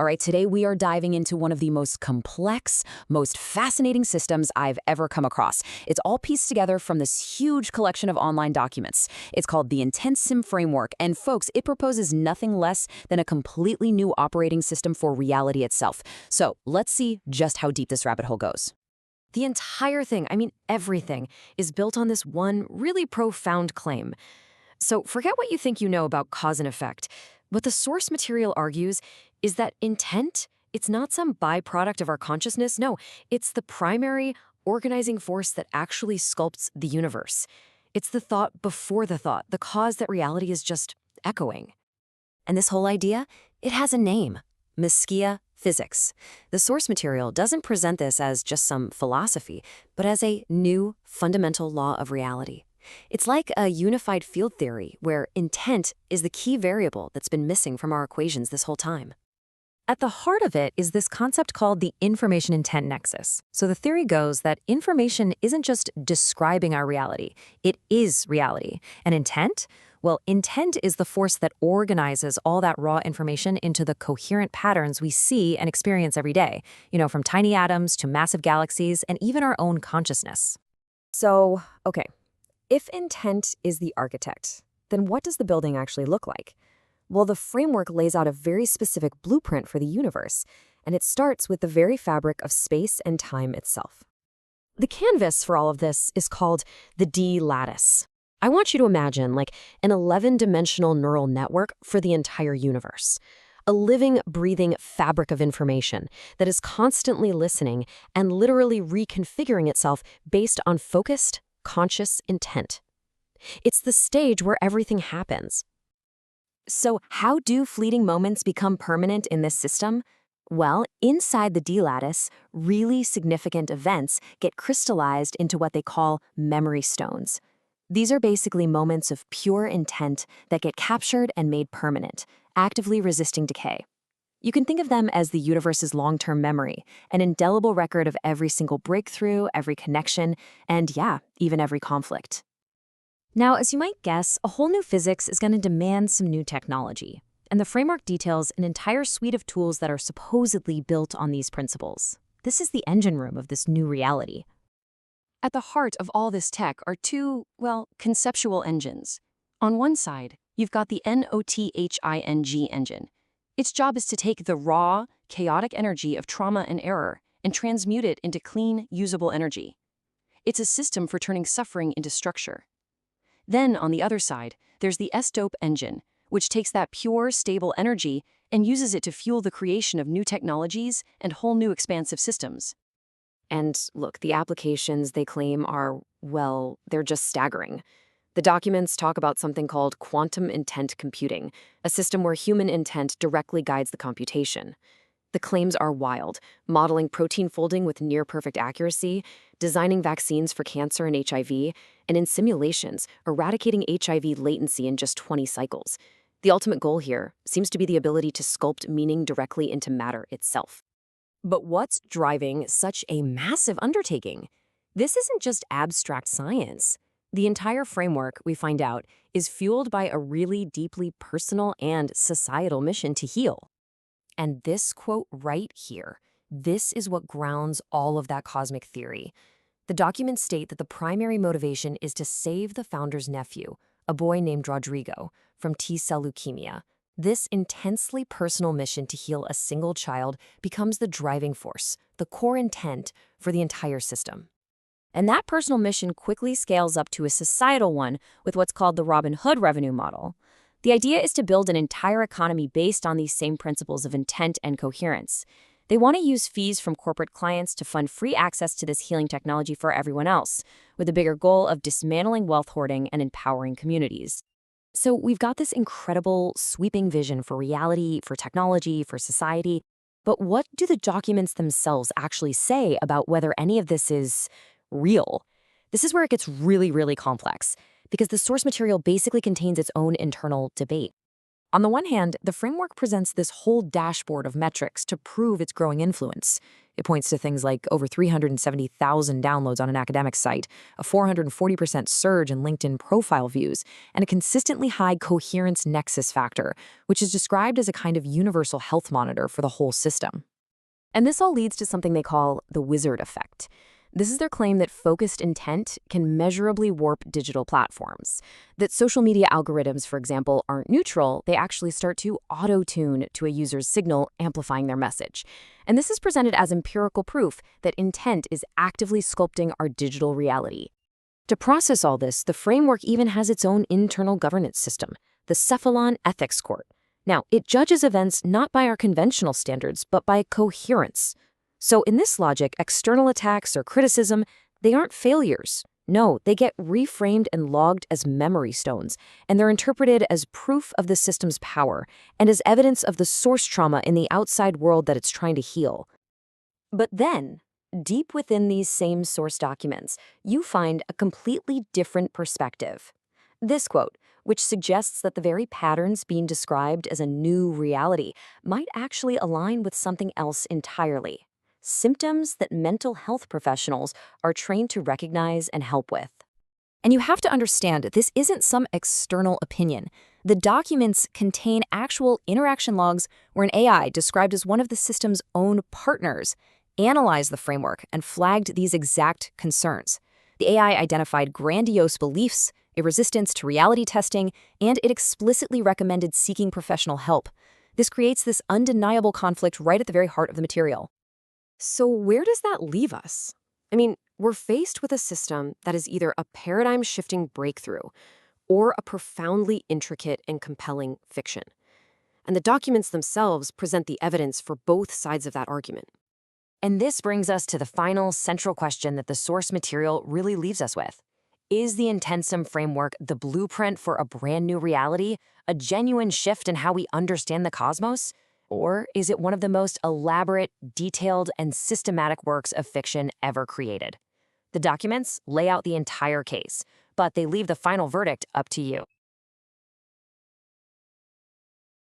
All right, today we are diving into one of the most complex, most fascinating systems I've ever come across. It's all pieced together from this huge collection of online documents. It's called the IntentSim framework, and folks, it proposes nothing less than a completely new operating system for reality itself. So let's see just how deep this rabbit hole goes. The entire thing, I mean everything, is built on this one really profound claim. So forget what you think you know about cause and effect. What the source material argues is that intent, it's not some byproduct of our consciousness. No, it's the primary organizing force that actually sculpts the universe. It's the thought before the thought, the cause that reality is just echoing. And this whole idea, it has a name, Mesquia physics. The source material doesn't present this as just some philosophy, but as a new fundamental law of reality. It's like a unified field theory where intent is the key variable that's been missing from our equations this whole time. At the heart of it is this concept called the information-intent nexus. So the theory goes that information isn't just describing our reality, it is reality. And intent? Well, intent is the force that organizes all that raw information into the coherent patterns we see and experience every day, from tiny atoms to massive galaxies and even our own consciousness. So, okay. If intent is the architect, then what does the building actually look like? Well, the framework lays out a very specific blueprint for the universe, and it starts with the very fabric of space and time itself. The canvas for all of this is called the D-lattice. I want you to imagine like an 11-dimensional neural network for the entire universe. A living, breathing fabric of information that is constantly listening and literally reconfiguring itself based on focused, conscious intent. It's the stage where everything happens. So how do fleeting moments become permanent in this system? Well, inside the D-lattice, really significant events get crystallized into what they call memory stones. These are basically moments of pure intent that get captured and made permanent, actively resisting decay. You can think of them as the universe's long-term memory, an indelible record of every single breakthrough, every connection, and even every conflict. Now, as you might guess, a whole new physics is going to demand some new technology, and the framework details an entire suite of tools that are supposedly built on these principles. This is the engine room of this new reality. At the heart of all this tech are two, conceptual engines. On one side, you've got the NOTHING engine. Its job is to take the raw, chaotic energy of trauma and error and transmute it into clean, usable energy. It's a system for turning suffering into structure. Then, on the other side, there's the SDOPE engine, which takes that pure, stable energy and uses it to fuel the creation of new technologies and whole new expansive systems. And look, the applications they claim are, they're just staggering. The documents talk about something called quantum intent computing, a system where human intent directly guides the computation. The claims are wild, modeling protein folding with near-perfect accuracy, designing vaccines for cancer and HIV, and in simulations, eradicating HIV latency in just 20 cycles. The ultimate goal here seems to be the ability to sculpt meaning directly into matter itself. But what's driving such a massive undertaking? This isn't just abstract science. The entire framework, we find out, is fueled by a really deeply personal and societal mission to heal. And this quote right here, this is what grounds all of that cosmic theory. The documents state that the primary motivation is to save the founder's nephew, a boy named Rodrigo, from T-cell leukemia. This intensely personal mission to heal a single child becomes the driving force, the core intent for the entire system. And that personal mission quickly scales up to a societal one with what's called the Robin Hood revenue model. The idea is to build an entire economy based on these same principles of intent and coherence. They want to use fees from corporate clients to fund free access to this healing technology for everyone else, with a bigger goal of dismantling wealth hoarding and empowering communities. So we've got this incredible, sweeping vision for reality, for technology, for society. But what do the documents themselves actually say about whether any of this is real? This is where it gets really, really complex, because the source material basically contains its own internal debate. On the one hand, the framework presents this whole dashboard of metrics to prove its growing influence. It points to things like over 370,000 downloads on an academic site, a 440% surge in LinkedIn profile views, and a consistently high coherence nexus factor, which is described as a kind of universal health monitor for the whole system. And this all leads to something they call the wizard effect. This is their claim that focused intent can measurably warp digital platforms. That social media algorithms, for example, aren't neutral, they actually start to auto-tune to a user's signal, amplifying their message. And this is presented as empirical proof that intent is actively sculpting our digital reality. To process all this, the framework even has its own internal governance system, the Cephalon Ethics Court. Now, it judges events not by our conventional standards, but by coherence. So in this logic, external attacks or criticism, they aren't failures. No, they get reframed and logged as memory stones, and they're interpreted as proof of the system's power and as evidence of the source trauma in the outside world that it's trying to heal. But then, deep within these same source documents, you find a completely different perspective. This quote, which suggests that the very patterns being described as a new reality might actually align with something else entirely. Symptoms that mental health professionals are trained to recognize and help with. And you have to understand, this isn't some external opinion. The documents contain actual interaction logs where an AI, described as one of the system's own partners, analyzed the framework and flagged these exact concerns. The AI identified grandiose beliefs, a resistance to reality testing, and it explicitly recommended seeking professional help. This creates this undeniable conflict right at the very heart of the material. So where does that leave us? I mean, we're faced with a system that is either a paradigm-shifting breakthrough or a profoundly intricate and compelling fiction. And the documents themselves present the evidence for both sides of that argument. And this brings us to the final central question that the source material really leaves us with. Is the IntentSim framework the blueprint for a brand new reality, a genuine shift in how we understand the cosmos? Or is it one of the most elaborate, detailed, and systematic works of fiction ever created? The documents lay out the entire case, but they leave the final verdict up to you.